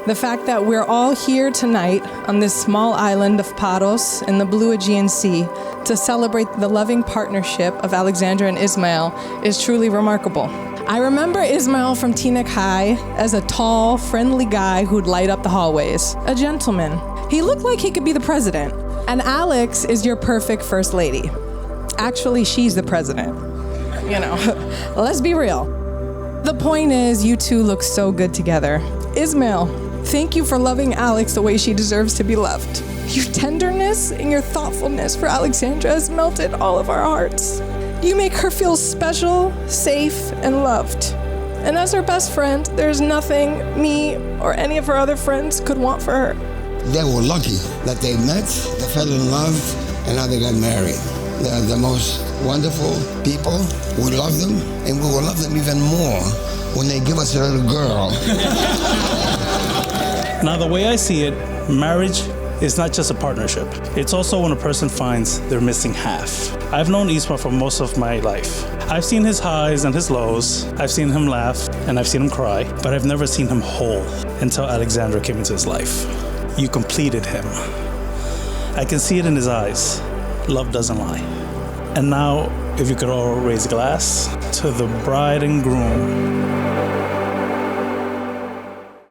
The fact that we're all here tonight on this small island of Paros in the blue Aegean Sea to celebrate the loving partnership of Alexandra and Ysmael is truly remarkable. I remember Ysmael from Teaneck High as a tall, friendly guy who'd light up the hallways. A gentleman. He looked like he could be the president. And Alex is your perfect first lady. Actually, she's the president. You know, let's be real. The point is, you two look so good together. Ysmael, thank you for loving Alex the way she deserves to be loved. Your tenderness and your thoughtfulness for Alexandra has melted all of our hearts. You make her feel special, safe, and loved. And as her best friend, there's nothing me or any of her other friends could want for her. They were lucky that they met, they fell in love, and now they got married. They're the most wonderful people. We love them, and we will love them even more when they give us a little girl. Now, the way I see it, marriage is not just a partnership. It's also when a person finds their missing half. I've known Ysmael for most of my life. I've seen his highs and his lows. I've seen him laugh, and I've seen him cry, but I've never seen him whole until Alexandra came into his life. You completed him. I can see it in his eyes. Love doesn't lie. And now, if you could all raise a glass to the bride and groom.